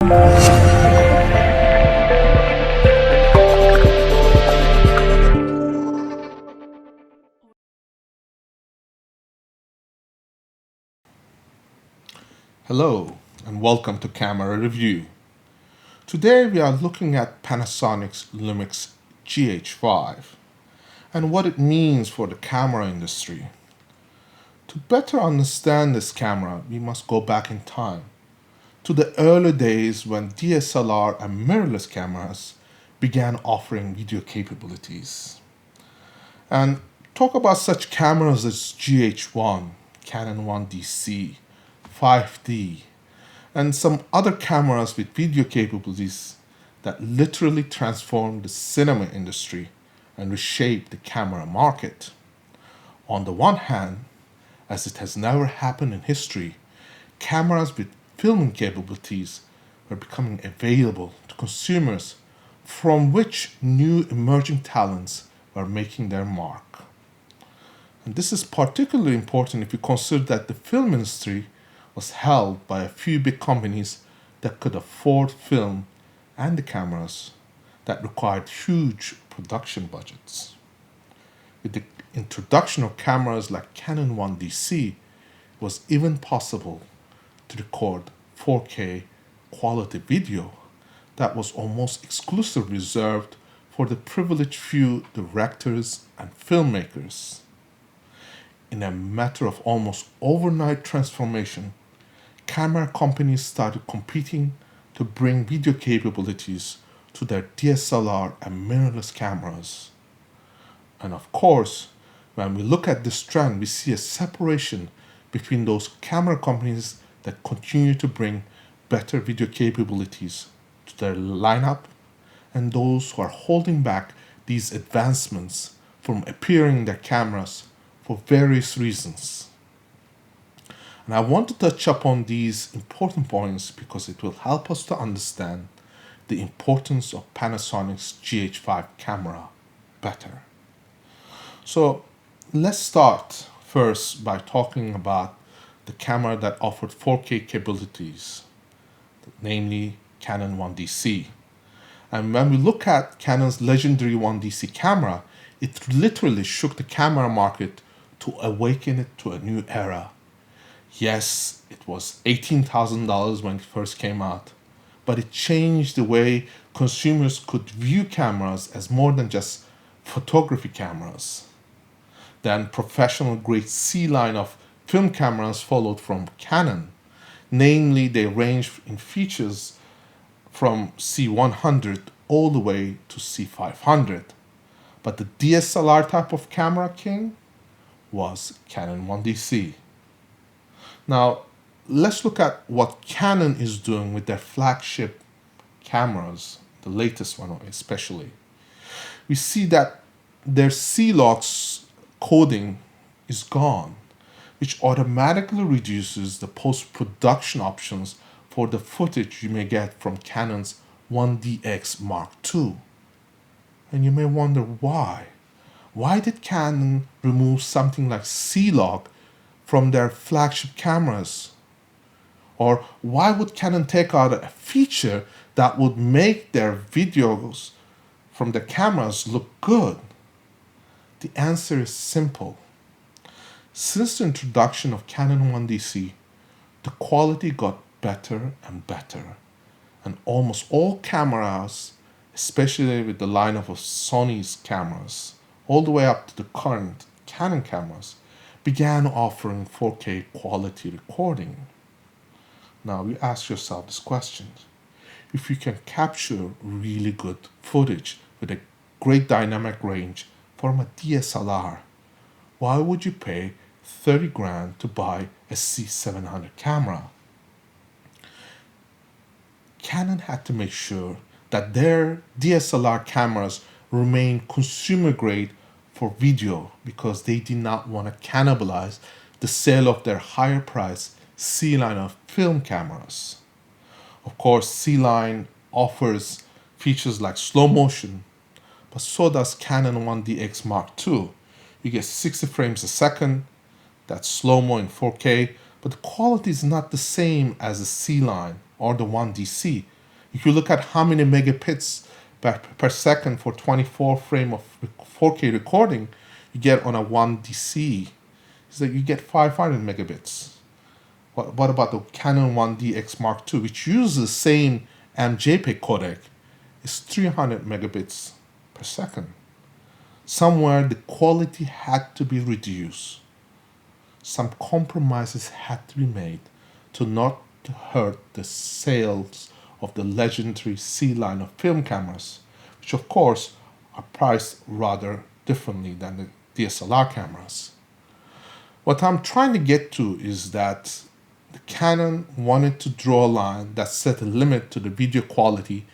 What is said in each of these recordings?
Hello and welcome to Camera Review. Today we are looking at Panasonic's Lumix GH5 and what it means for the camera industry. To better understand this camera, we must go back in time to the early days when DSLR and mirrorless cameras began offering video capabilities. And talk about such cameras as GH1, Canon 1DC, 5D, and some other cameras with video capabilities that literally transformed the cinema industry and reshaped the camera market. On the one hand, as it has never happened in history, cameras with filming capabilities were becoming available to consumers from which new emerging talents were making their mark. And this is particularly important if you consider that the film industry was held by a few big companies that could afford film and the cameras that required huge production budgets. With the introduction of cameras like Canon 1DC, it was even possible to record 4K quality video that was almost exclusively reserved for the privileged few directors and filmmakers. In a matter of almost overnight transformation, camera companies started competing to bring video capabilities to their DSLR and mirrorless cameras. And of course, when we look at this trend, we see a separation between those camera companies that continue to bring better video capabilities to their lineup and those who are holding back these advancements from appearing in their cameras for various reasons. And I want to touch upon these important points because it will help us to understand the importance of Panasonic's GH5 camera better. So let's start first by talking about the camera that offered 4K capabilities, namely Canon 1DC. And when we look at Canon's legendary 1DC camera, it literally shook the camera market to awaken it to a new era. Yes, it was $18,000 when it first came out, but it changed the way consumers could view cameras as more than just photography cameras. Then professional grade C line of film cameras followed from Canon. Namely, they ranged in features from C100 all the way to C500. But the DSLR type of camera king was Canon 1DC. Now, let's look at what Canon is doing with their flagship cameras, the latest one especially. We see that their C-Lux coding is gone, which automatically reduces the post-production options for the footage you may get from Canon's 1DX Mark II. And you may wonder why. Why did Canon remove something like C-Log from their flagship cameras? Or why would Canon take out a feature that would make their videos from the cameras look good? The answer is simple. Since the introduction of Canon 1DC, the quality got better and better, and almost all cameras, especially with the lineup of Sony's cameras, all the way up to the current Canon cameras, began offering 4K quality recording. Now you ask yourself this question: if you can capture really good footage with a great dynamic range from a DSLR, why would you pay 30 grand to buy a C700 camera? Canon had to make sure that their DSLR cameras remain consumer grade for video because they did not want to cannibalize the sale of their higher price C-line of film cameras. Of course, C-line offers features like slow motion, but so does Canon 1DX Mark II. You get 60 frames a second, that's slow-mo in 4K, but the quality is not the same as the C-line or the 1DC, If you look at how many megabits per second for 24 frame of 4K recording you get on a 1DC, is that you get 500 megabits. What about the Canon 1DX Mark II, which uses the same MJPEG codec? It's 300 megabits per second. Somewhere the quality had to be reduced. Some compromises had to be made to not hurt the sales of the legendary C line of film cameras, which of course are priced rather differently than the DSLR cameras. What I'm trying to get to is that the Canon wanted to draw a line that set a limit to the video quality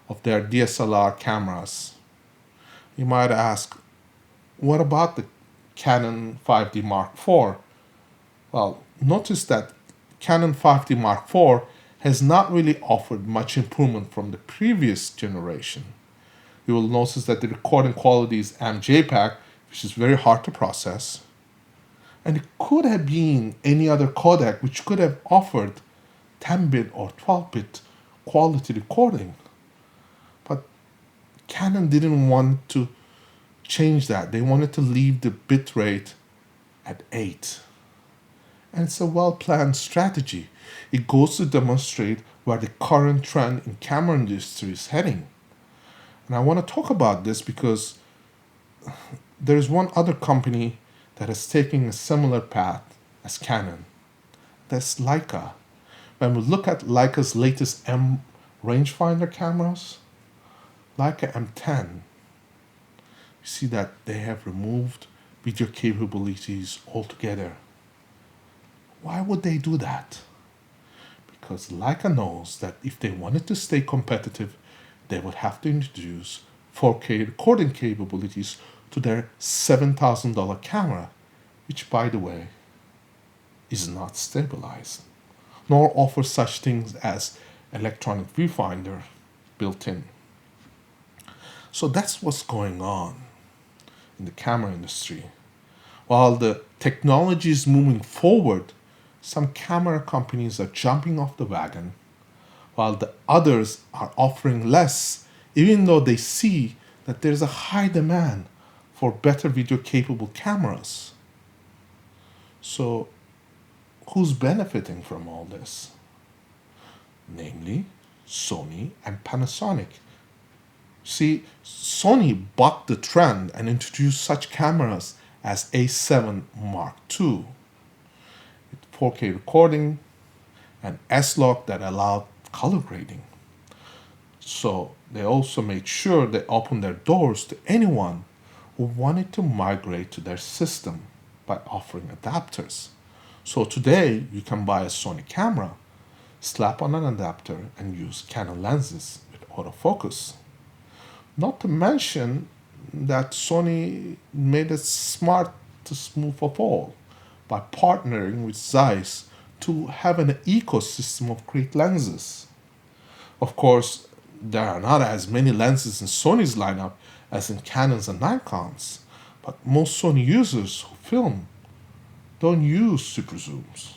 of their DSLR cameras. You might ask, what about the Canon 5D Mark IV? Well, notice that Canon 5D Mark IV has not really offered much improvement from the previous generation. You will notice that the recording quality is MJPEG, which is very hard to process. And it could have been any other codec which could have offered 10-bit or 12-bit quality recording. But Canon didn't want to change that. They wanted to leave the bit rate at 8. And it's a well-planned strategy. It goes to demonstrate where the current trend in camera industry is heading. And I want to talk about this because there's one other company that is taking a similar path as Canon. That's Leica. When we look at Leica's latest M rangefinder cameras, Leica M10, you see that they have removed video capabilities altogether. Why would they do that? Because Leica knows that if they wanted to stay competitive, they would have to introduce 4K recording capabilities to their $7,000 camera, which, by the way, is not stabilized, nor offers such things as electronic viewfinder built in. So that's what's going on in the camera industry. While the technology is moving forward, some camera companies are jumping off the wagon, while the others are offering less, even though they see that there's a high demand for better video capable cameras. So who's benefiting from all this? Namely, Sony and Panasonic. See, Sony bucked the trend and introduced such cameras as A7 Mark II, with 4K recording and S-Log that allowed color grading. So they also made sure they opened their doors to anyone who wanted to migrate to their system by offering adapters. So today you can buy a Sony camera, slap on an adapter and use Canon lenses with autofocus. Not to mention that Sony made it smartest move of all by partnering with Zeiss to have an ecosystem of great lenses. Of course, there are not as many lenses in Sony's lineup as in Canons and Nikons, but most Sony users who film don't use super zooms.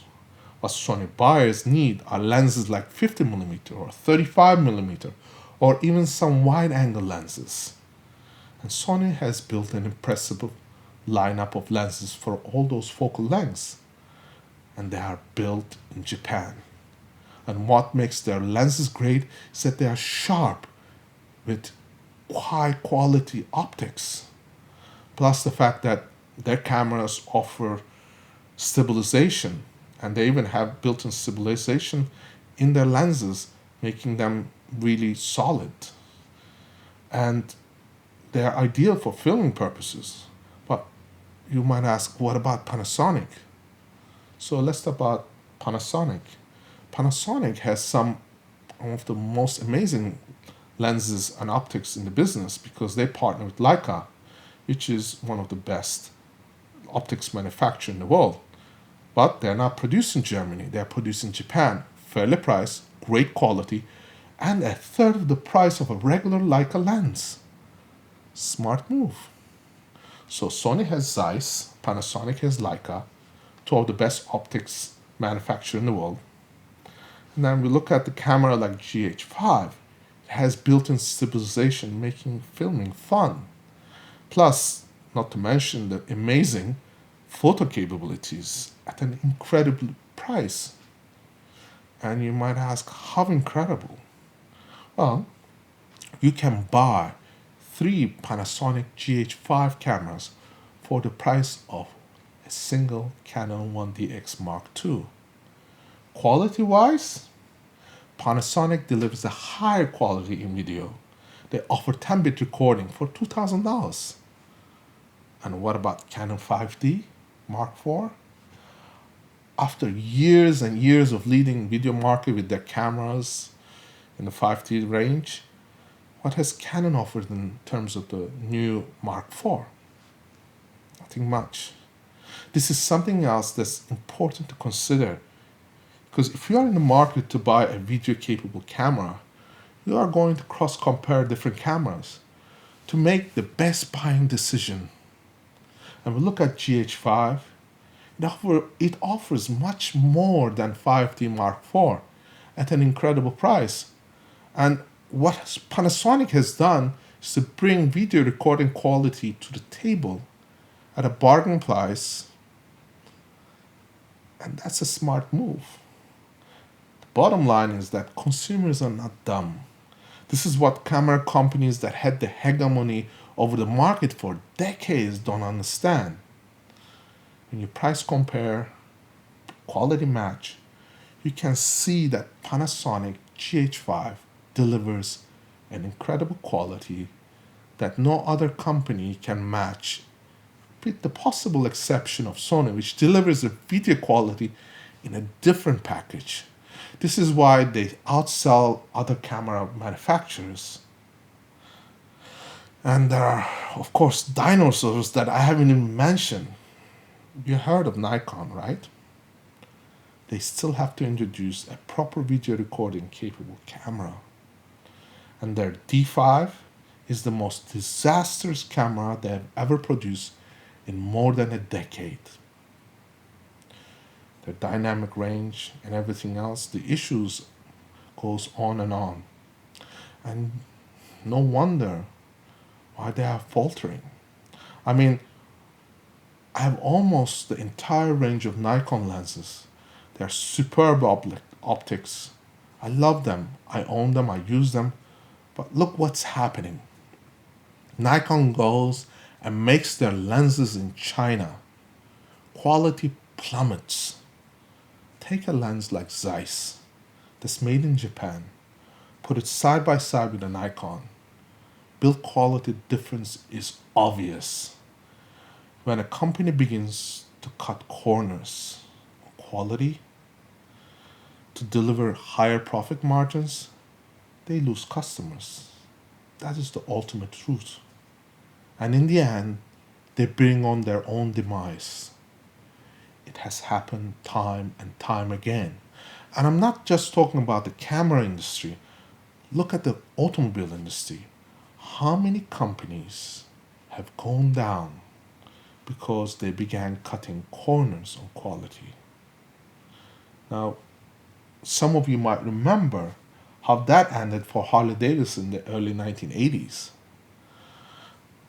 What Sony buyers need are lenses like 50mm or 35mm or even some wide-angle lenses. And Sony has built an impressive lineup of lenses for all those focal lengths, and they are built in Japan. And what makes their lenses great is that they are sharp with high quality optics. Plus the fact that their cameras offer stabilization, and they even have built-in stabilization in their lenses, making them really solid. And they are ideal for filming purposes. But you might ask, what about Panasonic? So let's talk about Panasonic. Panasonic has some of the most amazing lenses and optics in the business because they partner with Leica, which is one of the best optics manufacturers in the world. But they're not produced in Germany, they're produced in Japan, fairly priced, great quality, and a third of the price of a regular Leica lens. Smart move. So Sony has Zeiss, Panasonic has Leica, two of the best optics manufacturers in the world. And then we look at the camera like GH5. has built-in stabilization, making filming fun. Plus, not to mention the amazing photo capabilities at an incredible price. And you might ask, how incredible? Well, you can buy three Panasonic GH5 cameras for the price of a single Canon 1DX Mark II. Quality-wise, Panasonic delivers a higher quality in video. They offer 10-bit recording for $2,000. And what about Canon 5D Mark IV? After years and years of leading video market with their cameras in the 5D range, what has Canon offered in terms of the new Mark IV? Nothing much. This is something else that's important to consider, because if you are in the market to buy a video-capable camera, you are going to cross-compare different cameras to make the best buying decision. And we look at GH5, it offers much more than 5D Mark IV at an incredible price. And what Panasonic has done is to bring video recording quality to the table at a bargain price, and that's a smart move. The bottom line is that consumers are not dumb. This is what camera companies that had the hegemony over the market for decades don't understand. When you price compare, quality match, you can see that Panasonic GH5 delivers an incredible quality that no other company can match, with the possible exception of Sony, which delivers a video quality in a different package. This is why they outsell other camera manufacturers. And there are, of course, dinosaurs that I haven't even mentioned. You heard of Nikon, right? They still have to introduce a proper video recording capable camera. And their D5 is the most disastrous camera they have ever produced in more than a decade. Their dynamic range and everything else, the issues goes on. And no wonder why they are faltering. I mean, I have almost the entire range of Nikon lenses. They're superb optics. I love them. I own them. I use them. But look what's happening. Nikon goes and makes their lenses in China. Quality plummets. Take a lens like Zeiss, that's made in Japan. Put it side by side with a Nikon. Build quality difference is obvious. When a company begins to cut corners on quality to deliver higher profit margins, they lose customers. That is the ultimate truth. And in the end, they bring on their own demise. It has happened time and time again. And I'm not just talking about the camera industry. Look at the automobile industry. How many companies have gone down because they began cutting corners on quality? Now, some of you might remember how that ended for Harley Davidson in the early 1980s.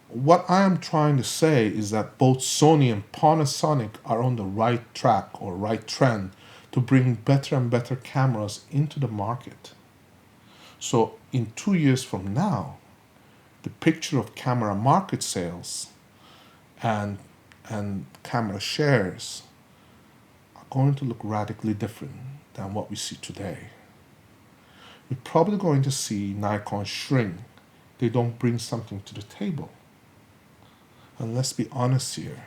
What I am trying to say is that both Sony and Panasonic are on the right track or right trend to bring better and better cameras into the market. So in 2 years from now, the picture of camera market sales and camera shares are going to look radically different than what we see today. We're probably going to see Nikon shrink. They don't bring something to the table. And let's be honest here.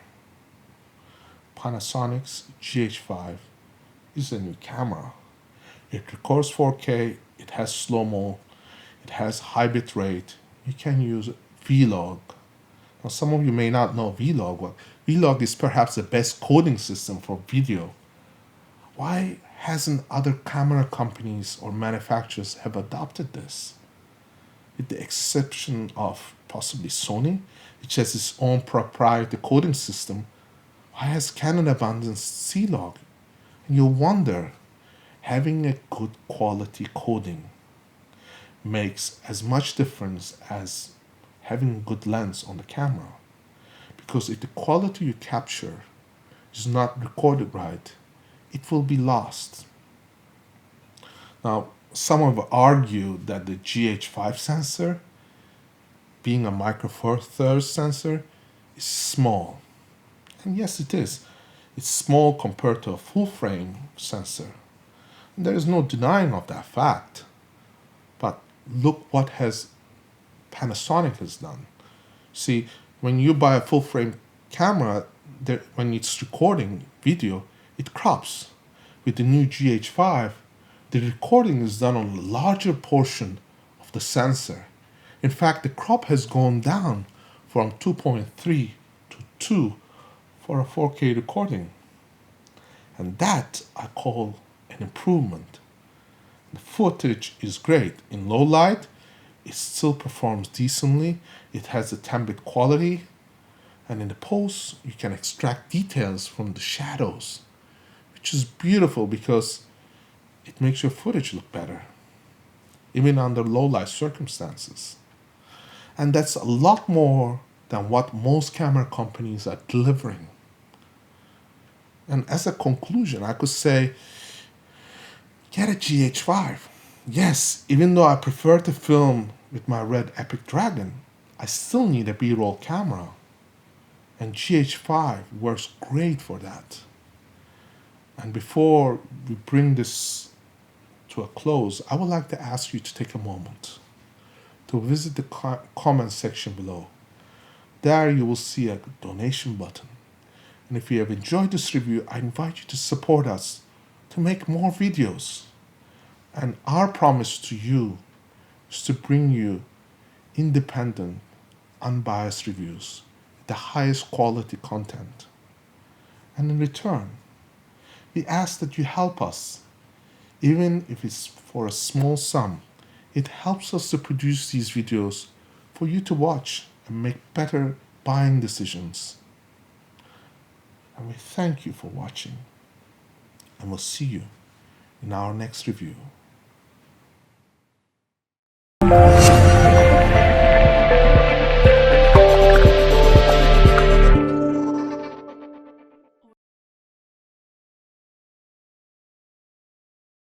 Panasonic's GH5 is a new camera. It records 4K, it has slow-mo, it has high bit rate. You can use Vlog. Now, some of you may not know Vlog. Well, Vlog is perhaps the best coding system for video. Why hasn't other camera companies or manufacturers have adopted this? With the exception of possibly Sony, which has its own proprietary coding system, why has Canon abandoned C-Log? And you'll wonder, having a good quality coding makes as much difference as having a good lens on the camera. Because if the quality you capture is not recorded right, it will be lost. Now, some have argued that the GH5 sensor, being a micro four thirds sensor, is small. And yes, it is. It's small compared to a full frame sensor. And there is no denying of that fact. But look what Panasonic has done. See, when you buy a full frame camera, when it's recording video, it crops. With the new GH5, the recording is done on a larger portion of the sensor. In fact, the crop has gone down from 2.3 to 2 for a 4K recording. And that I call an improvement. The footage is great. In low light, it still performs decently. It has a 10-bit quality. And in the post, you can extract details from the shadows, which is beautiful because it makes your footage look better, even under low light circumstances. And that's a lot more than what most camera companies are delivering. And as a conclusion, I could say, get a GH5. Yes, even though I prefer to film with my Red Epic Dragon, I still need a B-roll camera. And GH5 works great for that. And before we bring this to a close, I would like to ask you to take a moment to visit the comment section below. There you will see a donation button. And if you have enjoyed this review, I invite you to support us to make more videos. And our promise to you is to bring you independent, unbiased reviews with the highest quality content. And in return, we ask that you help us, even if it's for a small sum. It helps us to produce these videos for you to watch and make better buying decisions. And we thank you for watching, and we'll see you in our next review.